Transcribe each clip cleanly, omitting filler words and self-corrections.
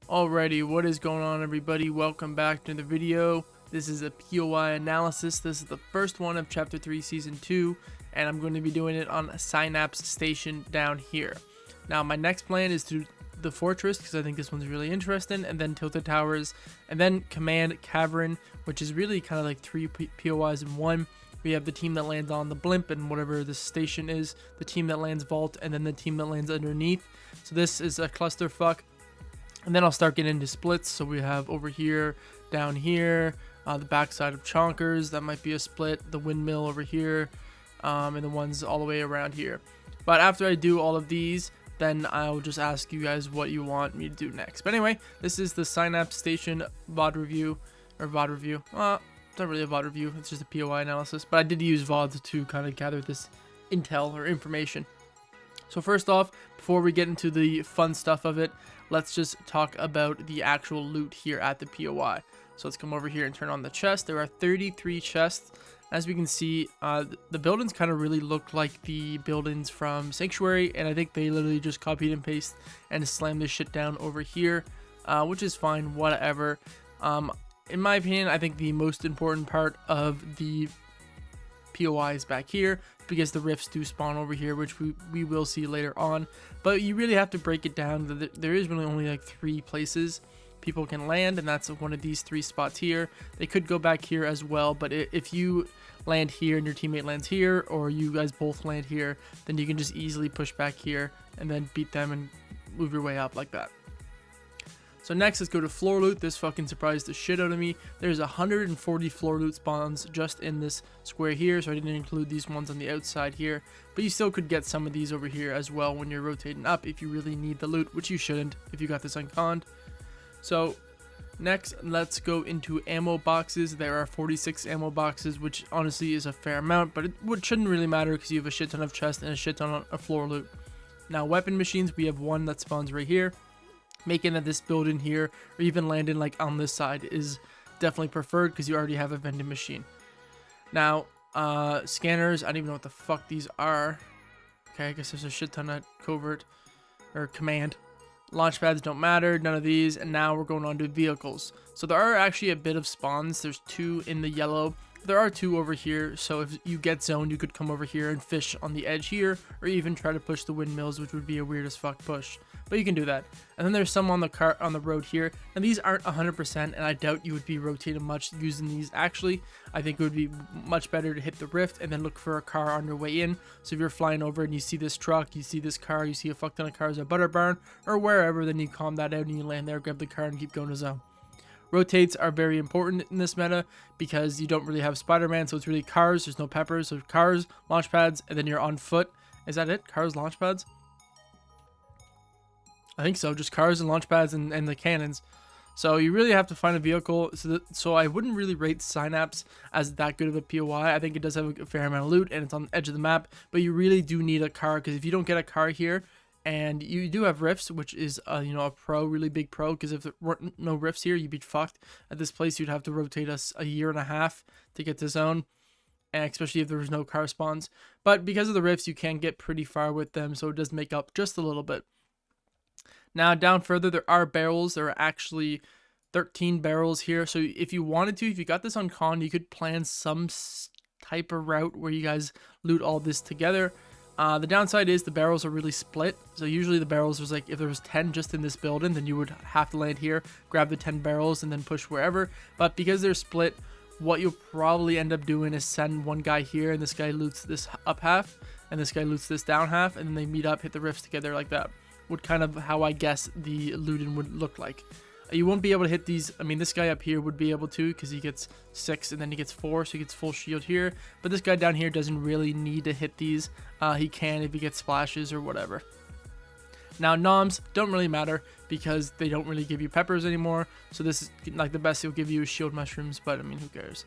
Alrighty, what is going on, everybody? Welcome back to the video. This is a POI analysis. This is the first one of Chapter 3 Season 2, and I'm going to be doing it on a Synapse station down here. Now, my next plan is to the Fortress, because I think this one's really interesting, and then Tilted Towers, and then Command Cavern, which is really kind of like three POIs in one. We have the team that lands on the blimp and whatever the station is, the team that lands vault, and then the team that lands underneath. So this is a clusterfuck. And then I'll start getting into splits. So we have over here, down here, the backside of Chonkers, that might be a split, the windmill over here, and the ones all the way around here. But after I do all of these, then I'll just ask you guys what you want me to do next. But anyway, this is the Synapse Station VOD review, or VOD review. It's not really a VOD review, it's just a POI analysis. But I did use VODs to kind of gather this intel or information. So first off, before we get into the fun stuff of it, let's just talk about the actual loot here at the POI. So let's come over here and turn on the chest. There are 33 chests. As we can see, the buildings kind of really look like the buildings from Sanctuary, and I think they literally just copied and pasted and slammed this shit down over here, which is fine, whatever. In my opinion, I think the most important part of the POI is back here, because the rifts do spawn over here, which we will see later on. But you really have to break it down. There is really only like 3 places people can land, and that's one of these 3 spots here. They could go back here as well, but if you land here and your teammate lands here, or you guys both land here, then you can just easily push back here and then beat them and move your way up like that. So next, let's go to floor loot. This fucking surprised the shit out of me. There's 140 floor loot spawns just in this square here, so I didn't include these ones on the outside here. But you still could get some of these over here as well when you're rotating up if you really need the loot, which you shouldn't if you got this unconned. So next, let's go into ammo boxes. There are 46 ammo boxes, which honestly is a fair amount, but it shouldn't really matter because you have a shit ton of chest and a shit ton of floor loot. Now, weapon machines, we have one that spawns right here. Making it this building here, or even landing like on this side, is definitely preferred because you already have a vending machine. Now, scanners, I don't even know what the fuck these are. Okay, I guess there's a shit ton of covert or command. Launch pads don't matter, none of these. And now we're going on to vehicles. So there are actually a bit of spawns. There's 2 in the yellow. There are 2 over here, so if you get zoned, you could come over here and fish on the edge here, or even try to push the windmills, which would be a weird as fuck push. But you can do that. And then there's some on the road here, and these aren't 100%, and I doubt you would be rotating much using these. Actually, I think it would be much better to hit the rift and then look for a car on your way in. So if you're flying over and you see this truck, you see this car, you see a fuck ton of cars at Butter Barn or wherever, then you calm that out and you land there, grab the car, and keep going to zone. Rotates are very important in this meta because you don't really have Spider-Man, so it's really cars. There's no peppers, so cars, launch pads, and then you're on foot. Is that it? Cars, launch pads? I think so. Just cars and launch pads and the cannons. So you really have to find a vehicle. So I wouldn't really rate Synapse as that good of a POI. I think it does have a fair amount of loot and it's on the edge of the map, but you really do need a car, because if you don't get a car here, and you do have rifts, which is a really big pro, because if there weren't no rifts here, you'd be fucked. At this place, you'd have to rotate us a year and a half to get to zone, and especially if there was no car spawns. But because of the rifts, you can get pretty far with them, so it does make up just a little bit. Now down further, there are barrels. There are actually 13 barrels here, so if you wanted to, if you got this on con, you could plan some type of route where you guys loot all this together. The downside is the barrels are really split. So usually the barrels was like, if there was 10 just in this building, then you would have to land here, grab the 10 barrels, and then push wherever. But because they're split, what you'll probably end up doing is send one guy here, and this guy loots this up half, and this guy loots this down half, and then they meet up, hit the rifts together like that. Would kind of how I guess the looting would look like. You won't be able to hit these. I mean, this guy up here would be able to, because he gets 6 and then he gets 4, so he gets full shield here. But this guy down here doesn't really need to hit these. He can if he gets splashes or whatever. Now, noms don't really matter because they don't really give you peppers anymore. So this is like the best he'll give you is shield mushrooms, but I mean, who cares?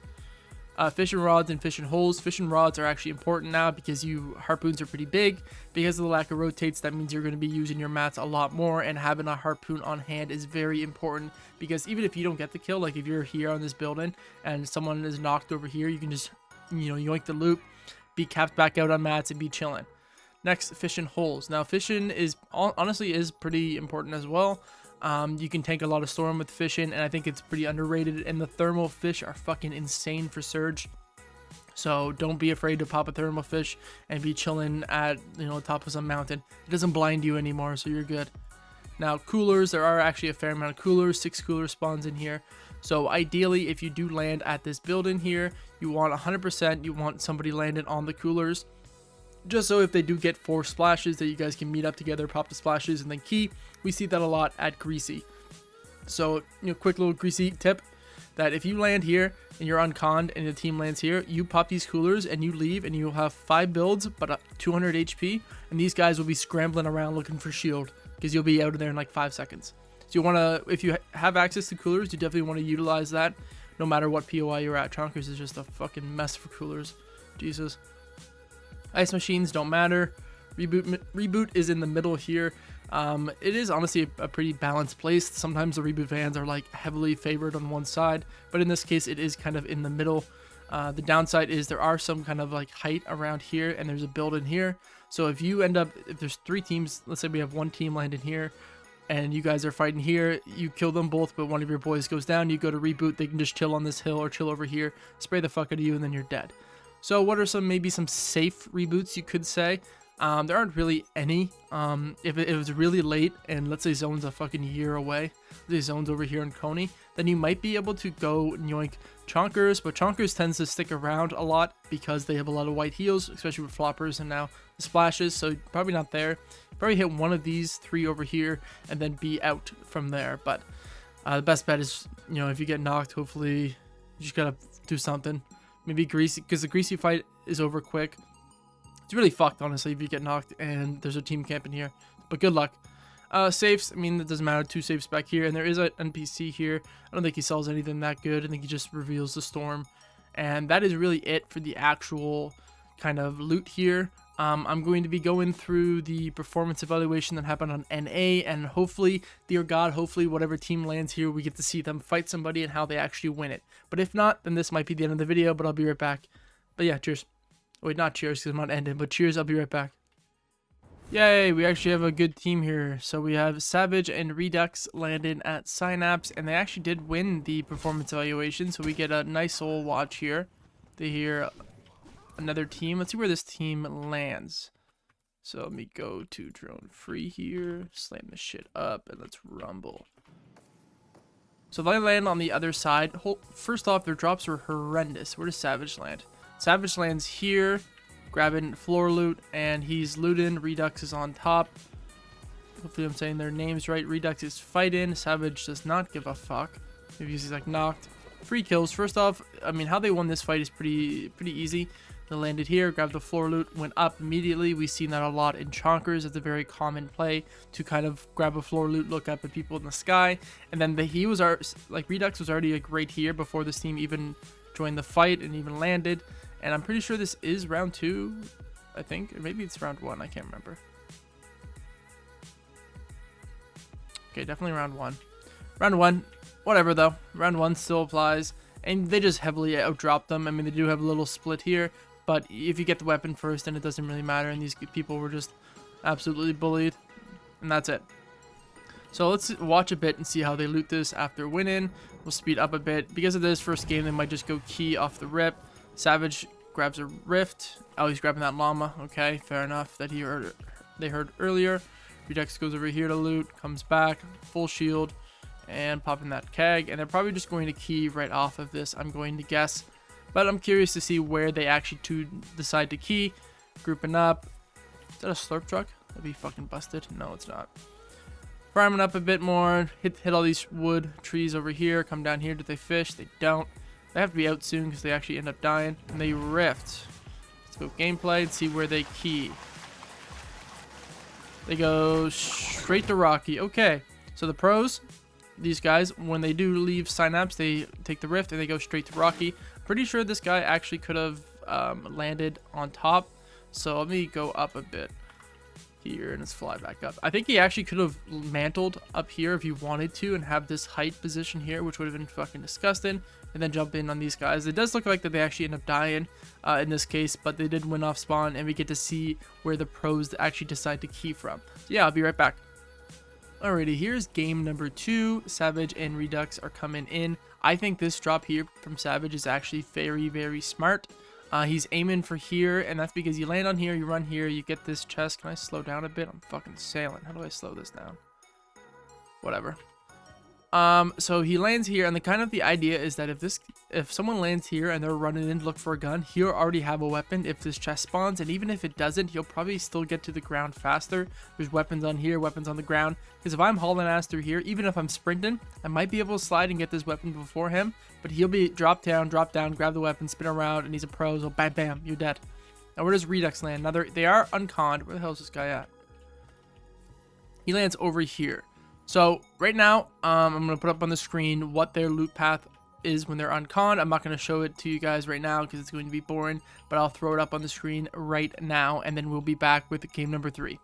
Fishing rods and fishing holes. Fishing rods are actually important now because harpoons are pretty big. Because of the lack of rotates, that means you're going to be using your mats a lot more, and having a harpoon on hand is very important, because even if you don't get the kill, like if you're here on this building and someone is knocked over here, you can just yoink the loot, be capped back out on mats, and be chilling. Next, fishing holes. Now, fishing is honestly pretty important as well. You can tank a lot of storm with fishing, and I think it's pretty underrated. And the thermal fish are fucking insane for Surge. So don't be afraid to pop a thermal fish and be chilling at, you know, top of some mountain. It doesn't blind you anymore, so you're good. Now coolers, there are actually a fair amount of coolers, 6 cooler spawns in here. So ideally, if you do land at this building here, you want 100%, you want somebody landed on the coolers. Just so if they do get 4 splashes that you guys can meet up together, pop the splashes, and then key. We see that a lot at Greasy. So, you know, quick little Greasy tip, that if you land here and you're unconned and the team lands here, you pop these coolers and you leave and you'll have 5 builds but 200 HP, and these guys will be scrambling around looking for shield because you'll be out of there in like 5 seconds. So you want to, if you have access to coolers, you definitely want to utilize that no matter what POI you're at. Chonkers is just a fucking mess for coolers. Jesus. Ice machines don't matter. Reboot is in the middle here. It is honestly a pretty balanced place. Sometimes the reboot vans are like heavily favored on one side, but in this case it is kind of in the middle. The downside is there are some kind of like height around here, and there's a build in here. So if you end up, if there's 3 teams, let's say we have 1 team landing here and you guys are fighting here, you kill them both but one of your boys goes down, you go to reboot, they can just chill on this hill or chill over here, spray the fuck out of you, and then you're dead. So what are maybe some safe reboots you could say? There aren't really any. If it was really late and let's say zone's a fucking year away, the zone's over here in Coney, then you might be able to go yoink Chonkers, but Chonkers tends to stick around a lot because they have a lot of white heals, especially with floppers and now the splashes, so probably not there. Probably hit one of these 3 over here and then be out from there, but the best bet is, you know, if you get knocked, hopefully you just gotta do something. Maybe Greasy, because the Greasy fight is over quick. It's really fucked, honestly, if you get knocked and there's a team camp in here. But good luck. Safes, I mean, it doesn't matter. 2 safes back here. And there is an NPC here. I don't think he sells anything that good. I think he just reveals the storm. And that is really it for the actual kind of loot here. I'm going to be going through the performance evaluation that happened on NA. And hopefully, dear God, hopefully whatever team lands here, we get to see them fight somebody and how they actually win it. But if not, then this might be the end of the video. But I'll be right back. But yeah, cheers. Wait, not cheers because I'm not ending, but cheers, I'll be right back. Yay, we actually have a good team here. So we have Savaje and Redux landed at Synapse, and they actually did win the performance evaluation, so we get a nice little watch here. They hear another team. Let's see where this team lands. So let me go to drone free here, slam this shit up, and let's rumble. So they land on the other side. First off, their drops were horrendous. Where does Savaje land? Savaje lands here, grabbing floor loot, and he's looting. Redux is on top. Hopefully I'm saying their names right. Redux is fighting. Savaje does not give a fuck. Maybe he's like knocked. Free kills. First off, I mean, how they won this fight is pretty easy. They landed here, grabbed the floor loot, went up immediately. We've seen that a lot in Chonkers. It's a very common play to kind of grab a floor loot, look up at people in the sky, and then Redux was already like right here before this team even joined the fight and even landed. And I'm pretty sure this is round 2, I think. Or maybe it's round 1. I can't remember. Okay, definitely round 1. Round 1. Whatever, though. Round 1 still applies. And they just heavily outdrop them. I mean, they do have a little split here. But if you get the weapon first, then it doesn't really matter. And these people were just absolutely bullied. And that's it. So let's watch a bit and see how they loot this after winning. We'll speed up a bit. Because of this first game, they might just go key off the rip. Savaje grabs a rift. Oh, he's grabbing that llama. Okay, fair enough. That they heard earlier. Redux goes over here to loot, comes back, full shield, and popping that keg. And they're probably just going to key right off of this, I'm going to guess. But I'm curious to see where they actually decide to key. Grouping up. Is that a slurp truck? That'd be fucking busted. No, it's not. Farming up a bit more. Hit all these wood trees over here. Come down here. Do they fish? They don't. They have to be out soon because they actually end up dying. And they rift. Let's go gameplay and see where they key. They go straight to Rocky. Okay. So the pros, these guys, when they do leave Synapse, they take the rift and they go straight to Rocky. Pretty sure this guy actually could have landed on top. So let me go up a bit here and let's fly back up. I think he actually could have mantled up here if he wanted to and have this height position here, which would have been fucking disgusting, and then jump in on these guys. It does look like that they actually end up dying in this case, but they did win off spawn, and we get to see where the pros actually decide to key from. So yeah, I'll be right back. Alrighty, here's game number 2. Savaje and Redux are coming in. I think this drop here from Savaje is actually very, very smart. He's aiming for here, and that's because you land on here, you run here, you get this chest. Can I slow down a bit? I'm fucking sailing. How do I slow this down? Whatever. So he lands here, and the idea is that if someone lands here and they're running in to look for a gun, he'll already have a weapon if this chest spawns, and even if it doesn't, he'll probably still get to the ground faster. There's weapons on here, weapons on the ground, because if I'm hauling ass through here, even if I'm sprinting, I might be able to slide and get this weapon before him, but he'll be drop down, grab the weapon, spin around, and he's a pro, so bam, bam, you're dead. Now where does Redux land? Now they are unconned. Where the hell is this guy at? He lands over here. So right now, I'm going to put up on the screen what their loot path is when they're unconned. I'm not going to show it to you guys right now because it's going to be boring, but I'll throw it up on the screen right now, and then we'll be back with game number 3.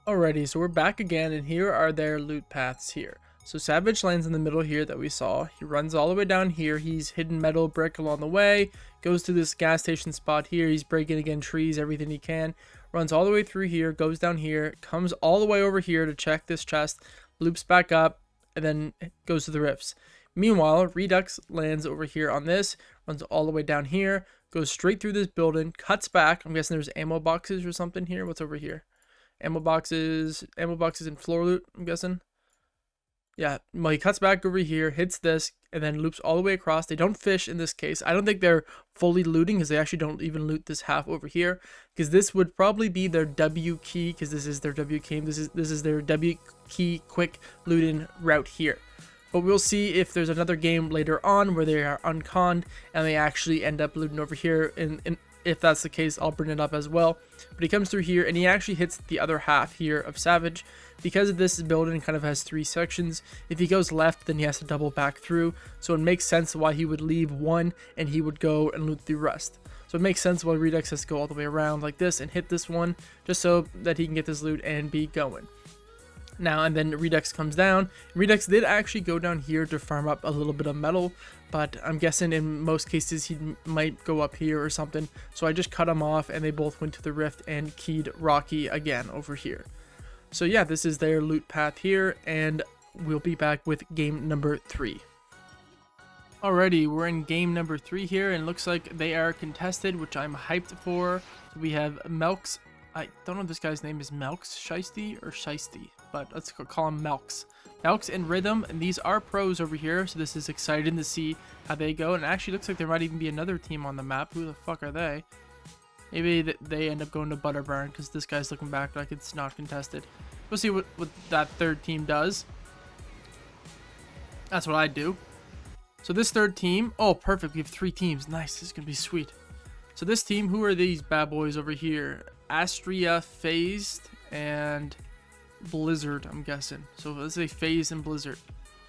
Alrighty, so we're back again, and here are their loot paths here. So Savaje lands in the middle here that we saw. He runs all the way down here. He's hidden metal brick along the way, goes to this gas station spot here. He's breaking again trees, everything he can. Runs all the way through here, goes down here, comes all the way over here to check this chest, loops back up, and then goes to the rifts. Meanwhile, Redux lands over here on this, runs all the way down here, goes straight through this building, cuts back. I'm guessing there's ammo boxes or something here. What's over here? Ammo boxes and floor loot, I'm guessing. Yeah, well, he cuts back over here, hits this, and then loops all the way across. They don't fish in this case. I don't think they're fully looting because they actually don't even loot this half over here, because this would probably be their W key, because this is their W key. This is their W key quick looting route here. But we'll see if there's another game later on where they are unconned and they actually end up looting over here, and if that's the case, I'll bring it up as well. But he comes through here and he actually hits the other half here of Savaje. Because this building kind of has 3 sections, if he goes left, then he has to double back through. So it makes sense why he would leave one and he would go and loot the rest. So it makes sense why Redux has to go all the way around like this and hit this one, just so that he can get this loot and be going. Now, and then Redux comes down. Redux did actually go down here to farm up a little bit of metal, but I'm guessing in most cases he might go up here or something. So I just cut him off and they both went to the rift and keyed Rocky again over here. So yeah, this is their loot path here, and we'll be back with game number 3. Alrighty, we're in game number 3 here, and it looks like they are contested, which I'm hyped for. So we have Melks. I don't know if this guy's name is Melks, Shiesty or Shiesty, but let's call him Melks. Melks and Rhythm, and these are pros over here, so this is exciting to see how they go. And it actually looks like there might even be another team on the map. Who the fuck are they? Maybe they end up going to Butterburn because this guy's looking back like it's not contested. We'll see what that third team does. That's what I do. So this third team, oh perfect, we have 3 teams. Nice, this is gonna be sweet. So this team, who are these bad boys over here? Astria, Phased, and Blizzard, I'm guessing. So let's say Phased and Blizzard.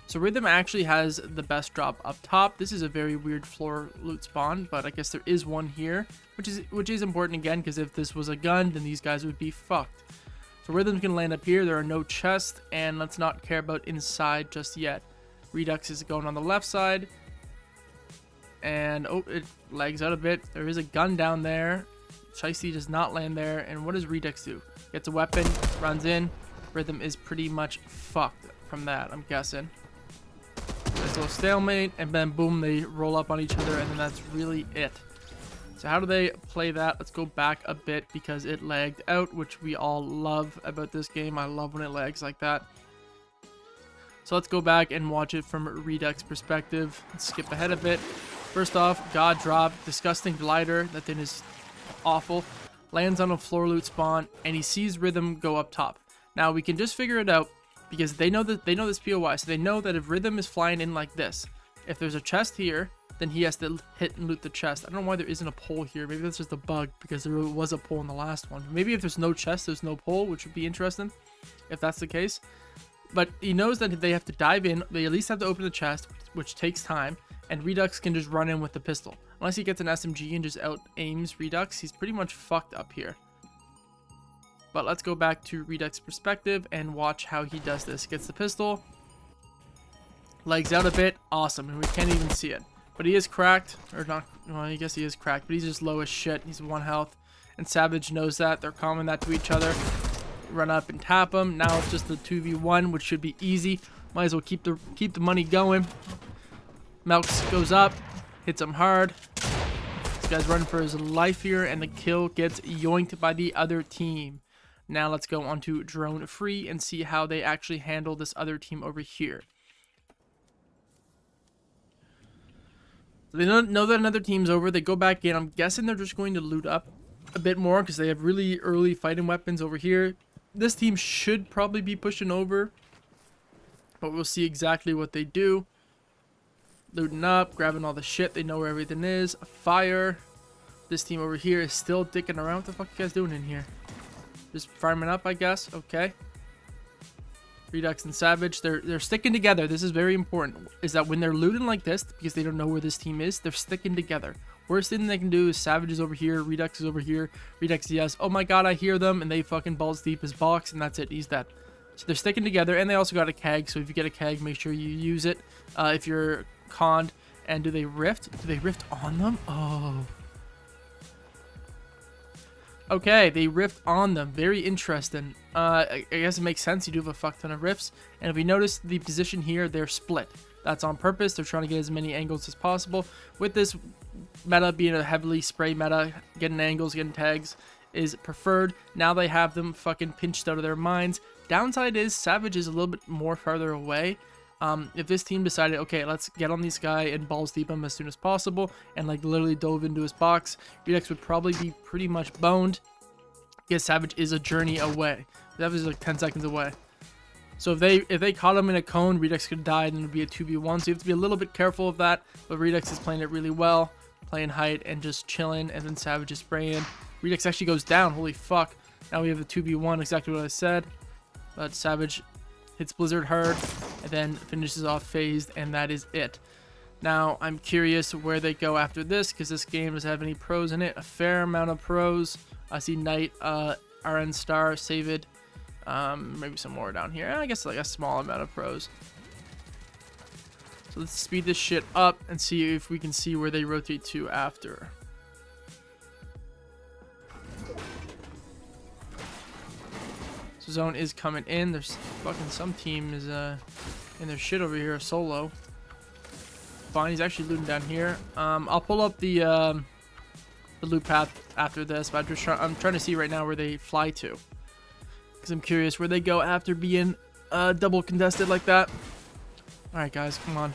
So Rhythm actually has the best drop up top. This is a very weird floor loot spawn, but I guess there is one here, which is important again, because if this was a gun, then these guys would be fucked. So Rhythm's gonna land up here. There are no chests, and let's not care about inside just yet. Redux is going on the left side, and oh, it lags out a bit. There is a gun down there. Shiesty does not land there, and what does Redux do? Gets a weapon, runs in. Rhythm is pretty much fucked from that, I'm guessing. Nice little stalemate, and then boom, they roll up on each other, and then that's really it. So how do they play that? Let's go back a bit because it lagged out, which we all love about this game. I love when it lags like that. So let's go back and watch it from Redux perspective. Let's skip ahead a bit. First off, God drop, disgusting glider. That thing is awful. Lands on a floor loot spawn, and he sees Rhythm go up top. Now we can just figure it out because they know this POI, so they know that if Rhythm is flying in like this, if there's a chest here, then he has to hit and loot the chest. I don't know why there isn't a pole here. Maybe that's just a bug because there was a pole in the last one. Maybe if there's no chest, there's no pole, which would be interesting if that's the case. But he knows that if they have to dive in, they at least have to open the chest, which takes time, and Redux can just run in with the pistol. Unless he gets an SMG and just out-aims Redux, he's pretty much fucked up here. But let's go back to Redux perspective and watch how he does this. Gets the pistol, legs out a bit, awesome, and we can't even see it. But he is cracked, or not, well, I guess he is cracked, but he's just low as shit. He's 1 health, and Savaje knows that. They're calming that to each other. run up and tap them. Now it's just the 2v1, which should be easy. Might as well keep the money going. Melks goes up, hits him hard. This guy's running for his life here, and the kill gets yoinked by the other team. Now let's go on to drone free and see how they actually handle this other team over here. So they know that another team's over. They go back in. I'm guessing they're just going to loot up a bit more because they have really early fighting weapons over here. This team should probably be pushing over, but we'll see exactly what they do. Looting up, grabbing all the shit. They know where everything is. Fire. This team over here is still dicking around. What the fuck are you guys doing in here? Just farming up, I guess. Okay. Redux and Savage, they're sticking together. This is very important, is that when they're looting like this, because they don't know where this team is, they're sticking together. Worst thing they can do is Savage is over here, Redux is over here. Redux yells, oh my god, I hear them, and they fucking balls deep his box, and that's it, he's dead. So they're sticking together, and they also got a keg, so if you get a keg, make sure you use it if you're conned. And do they rift? Do they rift on them? Oh. Okay, they rift on them. Very interesting. I guess it makes sense. You do have a fuck ton of rifts. And if we notice the position here, they're split. That's on purpose. They're trying to get as many angles as possible. With this meta being a heavily spray meta, getting angles, getting tags is preferred. Now they have them fucking pinched out of their minds. Downside is Savage is a little bit more farther away. If this team decided, okay, let's get on this guy and balls deep him as soon as possible, and like literally dove into his box, Redux would probably be pretty much boned. Because Savage is a journey away. Savage is like 10 seconds away. So if they caught him in a cone, Redux could have died and it would be a 2v1. So you have to be a little bit careful of that. But Redux is playing it really well, playing height and just chilling, and then Savage is spraying. Redux actually goes down. Holy fuck! Now we have a 2v1, exactly what I said. But Savage hits Blizzard hard, and then finishes off phased, and that is it. Now, I'm curious where they go after this, because this game doesn't have any pros in it. A fair amount of pros. I see Knight, RN Star, Saved, maybe some more down here. I guess like a small amount of pros. So let's speed this shit up and see if we can see where they rotate to after. Zone is coming in. There's fucking some team is in their shit over here, solo. Fine, he's actually looting down here. I'll pull up the loot path after this, but I'm trying to see right now where they fly to, because I'm curious where they go after being double contested like that. All right, guys, come on.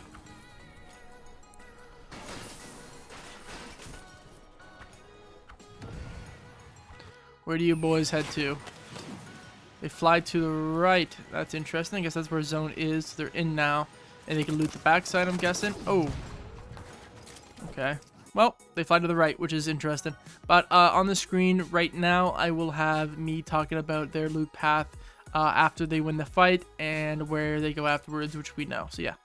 Where do you boys head to? They fly to the right. That's interesting. I guess that's where zone is. They're in now. And they can loot the backside, I'm guessing. Oh. Okay. Well, they fly to the right, which is interesting. But on the screen right now, I will have me talking about their loot path after they win the fight and where they go afterwards, which we know. So, yeah.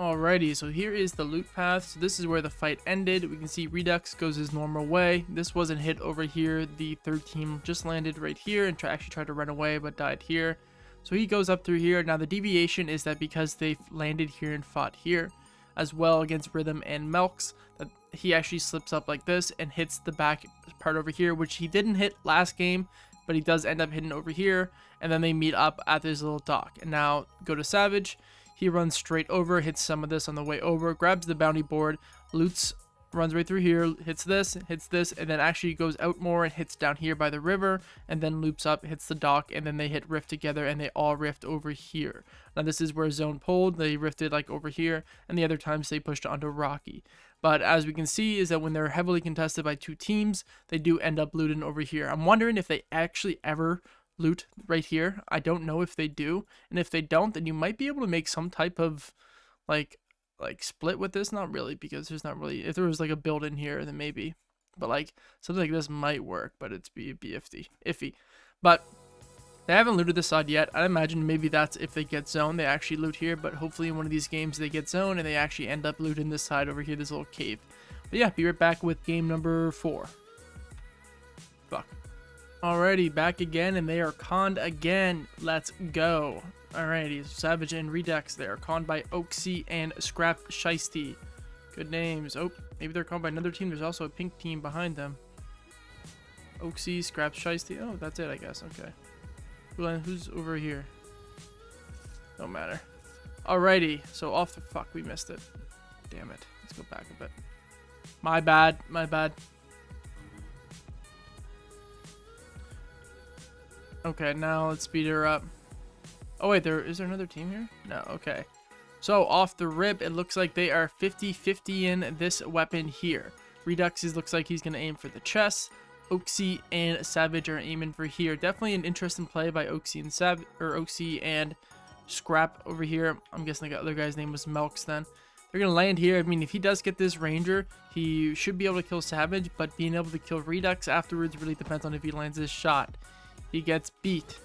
Alrighty, so here is the loot path. So this is where the fight ended. We can see Redux goes his normal way. This wasn't hit over here. The third team just landed right here and actually tried to run away but died here. So he goes up through here. Now the deviation is that because they landed here and fought here as well against Rhythm and Melks, that he actually slips up like this and hits the back part over here, which he didn't hit last game, but he does end up hitting over here. And then they meet up at this little dock. And now go to Savage. He runs straight over, hits some of this on the way over, grabs the bounty board, loots, runs right through here, hits this, and then actually goes out more and hits down here by the river, and then loops up, hits the dock, and then they hit rift together, and they all rift over here. Now this is where zone pulled. They rifted like over here, and the other times they pushed onto Rocky. But as we can see is that when they're heavily contested by two teams, they do end up looting over here. I'm wondering if they actually ever loot right here. I don't know if they do, and if they don't, then you might be able to make some type of like split with this. Not really, because there's not really, if there was like a build in here then maybe, but like something like this might work, but it's be iffy. But they haven't looted this side yet. I imagine maybe that's if they get zone, they actually loot here, but hopefully in one of these games they get zone and they actually end up looting this side over here, this little cave. But yeah, be right back with game number 4. Fuck. Alrighty, back again, and they are conned again. Let's go. Alrighty, Savage and Redux. They are conned by Oaksy and Scrap Shiesty. Good names. Oh, maybe they're conned by another team. There's also a pink team behind them. Oaksy, Scrap Shiesty. Oh, that's it, I guess. Okay. Who's over here? Don't matter. Alrighty, so off the fuck, we missed it. Damn it. Let's go back a bit. My bad, my bad. Okay, now let's speed her up. Oh wait, is there another team here? No, okay. So off the rip, it looks like they are 50-50 in this weapon here. Redux looks like he's gonna aim for the chest. Oaksy and Savaje are aiming for here. Definitely an interesting play by Oaksy and Scrap over here. I'm guessing the other guy's name was Melks then. They're going to land here. I mean, if he does get this Ranger, he should be able to kill Savaje, but being able to kill Redux afterwards really depends on if he lands his shot. He gets beat.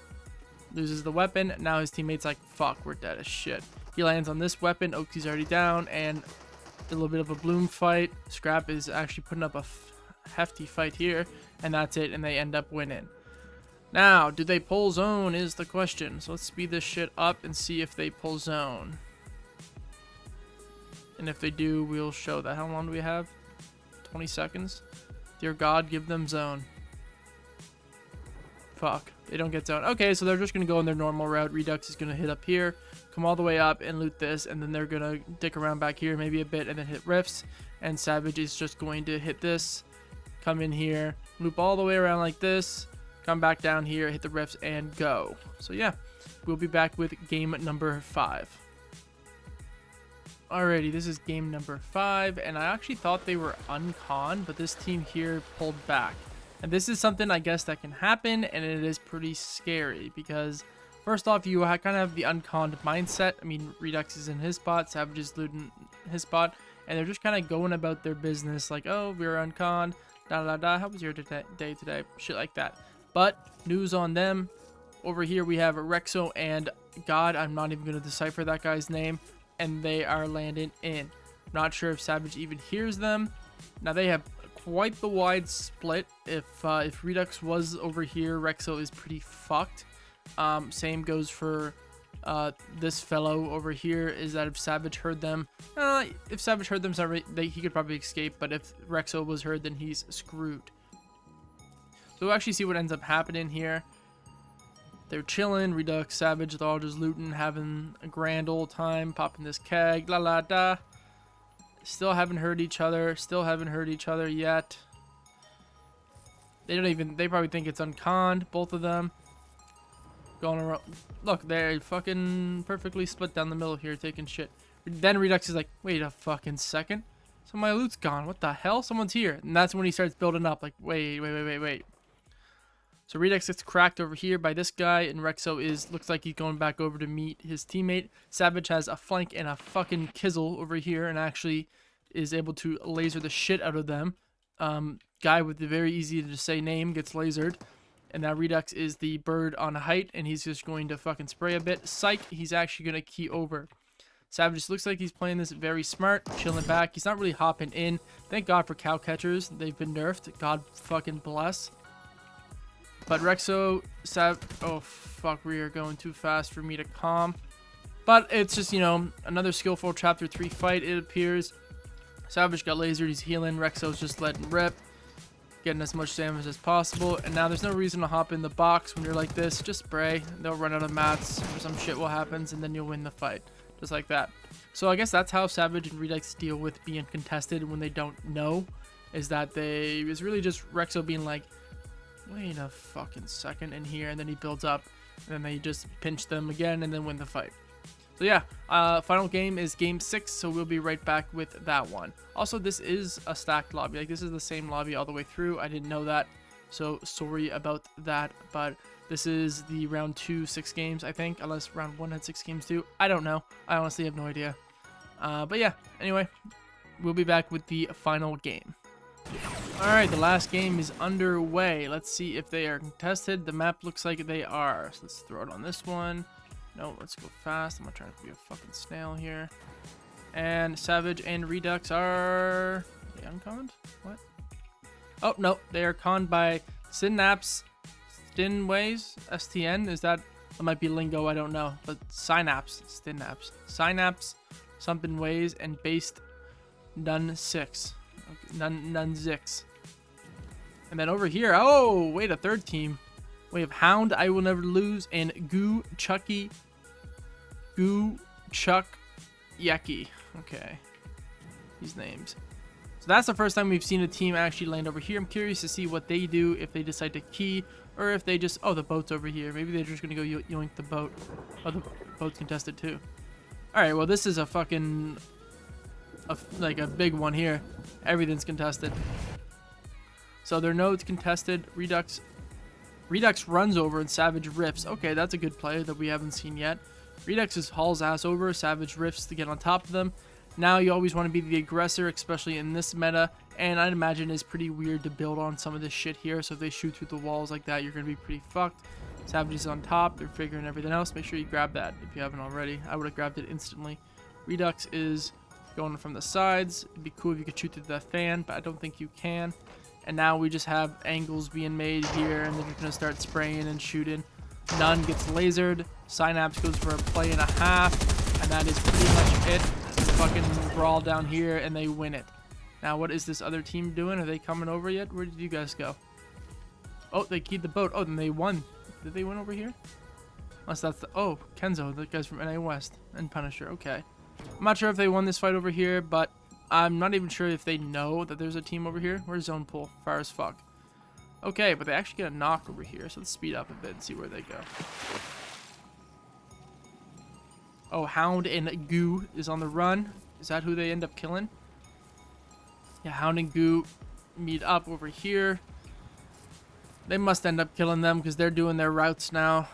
Loses the weapon. Now his teammate's like, fuck, we're dead as shit. He lands on this weapon. Oaksy's already down, and a little bit of a bloom fight. Scrap is actually putting up a hefty fight here, and that's it, and they end up winning. Now, do they pull zone is the question. So let's speed this shit up and see if they pull zone. And if they do, we'll show that. How long do we have? 20 seconds. Dear God, give them zone. Fuck. They don't get zone. Okay, so they're just going to go in their normal route. Redux is going to hit up here, come all the way up and loot this, and then they're going to dick around back here maybe a bit and then hit rifts. And Savaje is just going to hit this, come in here, loop all the way around like this, come back down here, hit the rifts, and go. So yeah, we'll be back with game number 5. Alrighty, this is game number 5, and I actually thought they were uncon, but this team here pulled back. And this is something I guess that can happen, and it is pretty scary, because first off, you kind of have the unconned mindset. I mean, Redux is in his spot, Savaje is looting his spot, and they're just kind of going about their business, like, oh, we're unconned, da da da, how was your day today? Shit like that. But news on them. Over here we have Rexo and God. I'm not even going to decipher that guy's name. And they are landing in. Not sure if Savaje even hears them. Now they have quite the wide split. If Redux was over here, Rexo is pretty fucked. Same goes for this fellow over here. Is that if Savaje heard them, if Savaje heard them, he could probably escape. But if Rexo was heard, then he's screwed. So we'll actually see what ends up happening here. They're chilling. Redux, Savaje, they're all just looting, having a grand old time, popping this keg, la la da. Still haven't heard each other. Still haven't heard each other yet. They probably think it's unconned, both of them. Going around. Look, they're fucking perfectly split down the middle here, taking shit. Then Redux is like, wait a fucking second. So my loot's gone. What the hell? Someone's here. And that's when he starts building up. Like, wait. So Redux gets cracked over here by this guy, and Rexo looks like he's going back over to meet his teammate. Savaje has a flank and a fucking kizzle over here, and actually is able to laser the shit out of them. Guy with the very easy to say name gets lasered, and now Redux is the bird on height, and he's just going to fucking spray a bit. Psych, he's actually going to key over. Savaje looks like he's playing this very smart, chilling back. He's not really hopping in. Thank God for cow catchers. They've been nerfed. God fucking bless. But Rexo, oh fuck, we are going too fast for me to calm. But it's just, you know, another skillful chapter 3 fight, it appears. Savaje got lasered, he's healing. Rexo's just letting rip, getting as much damage as possible. And now there's no reason to hop in the box when you're like this. Just spray, they'll run out of mats, or some shit will happen, and then you'll win the fight. Just like that. So I guess that's how Savaje and Redux deal with being contested when they don't know. Is that it's really just Rexo being like, wait a fucking second in here, and then he builds up, and then they just pinch them again and then win the fight. So yeah, final game is game 6, so we'll be right back with that one. Also, this is a stacked lobby. Like, this is the same lobby all the way through. I didn't know that, so sorry about that. But this is the round 2 6 games, I think, unless round 1 had 6 games too. I don't know. I honestly have no idea. But yeah, anyway, we'll be back with the final game. Alright, the last game is underway. Let's see if they are contested. The map looks like they are. So let's throw it on this one. No, let's go fast. I'm not trying to be a fucking snail here. And Savaje and Redux are they unconned? What? Oh, no. They are conned by Synapse, Stinways, STN. Is that might be lingo, I don't know. But Synapse, Synapse, something ways, and based none 6. None 6. And then over here, oh, wait, a third team. We have Hound, I Will Never Lose, and Goo Chuck Yeki. Okay, these names. So that's the first time we've seen a team actually land over here. I'm curious to see what they do, if they decide to key, or if they just... Oh, the boat's over here. Maybe they're just going to go yoink the boat. Oh, the boat's contested too. Alright, well, this is a fucking... like a big one here. Everything's contested. So their node's contested. Redux runs over and Savage riffs. Okay, that's a good play that we haven't seen yet. Redux just hauls ass over. Savage riffs to get on top of them. Now you always want to be the aggressor, especially in this meta, and I'd imagine it's pretty weird to build on some of this shit here, so if they shoot through the walls like that, you're going to be pretty fucked. Savage is on top, they're figuring everything else. Make sure you grab that if you haven't already. I would have grabbed it instantly. Redux is going from the sides. It'd be cool if you could shoot through that fan, but I don't think you can. And now we just have angles being made here, and they're going to start spraying and shooting. None gets lasered. Synapse goes for a play and a half, and that is pretty much it. Fucking brawl down here and they win it. Now what is this other team doing? Are they coming over yet? Where did you guys go? Oh, they keyed the boat. Oh, then they won. Did they win over here? Unless that's the... Oh, Kenzo, the guys from NA West and Punisher. Okay. I'm not sure if they won this fight over here, but I'm not even sure if they know that there's a team over here. Where's zone pull? Far as fuck. Okay, but they actually get a knock over here, so let's speed up a bit and see where they go. Oh, Hound and Goo is on the run. Is that who they end up killing? Yeah, Hound and Goo meet up over here. They must end up killing them because they're doing their routes now.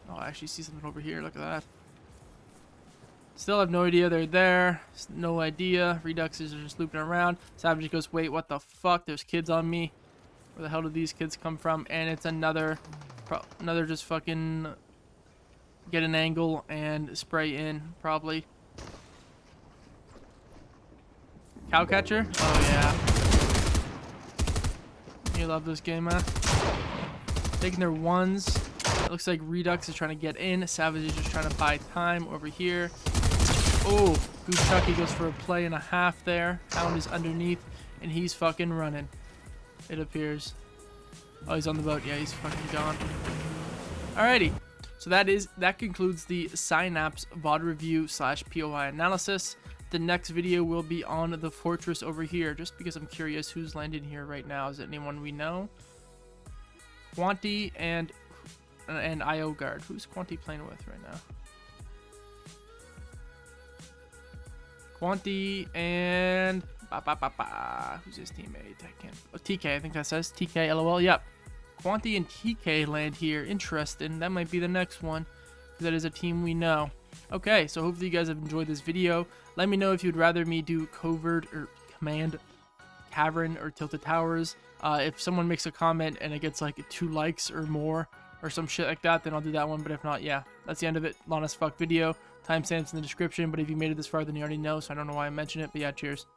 Oh, I actually see something over here. Look at that. Still have no idea they're there. No idea. Reduxes are just looping around. Savage goes, wait, what the fuck? There's kids on me. Where the hell did these kids come from? And it's another just fucking... Get an angle and spray in, probably. Cowcatcher? Oh, yeah. You love this game, man. Taking their ones. It looks like Redux is trying to get in. Savage is just trying to buy time over here. Oh, Goose Chucky goes for a play and a half there. Hound is underneath, and he's fucking running. It appears. Oh, he's on the boat. Yeah, he's fucking gone. Alrighty. So that concludes the Synapse VOD review / POI analysis. The next video will be on the fortress over here, just because I'm curious who's landing here right now. Is it anyone we know? Quanti and IO Guard. Who's Quanti playing with right now? Quanti and who's his teammate? I can't. Oh, TK. I think that says TK. LOL. Yep. Quanti and TK land here. Interesting. That might be the next one. That is a team we know. Okay, so hopefully you guys have enjoyed this video. Let me know if you'd rather me do Covert or Command Cavern or Tilted Towers. If someone makes a comment and it gets like 2 likes or more or some shit like that, then I'll do that one. But if not, yeah, that's the end of it. Long as fuck video. Timestamps in the description. But if you made it this far, then you already know. So I don't know why I mentioned it. But yeah, cheers.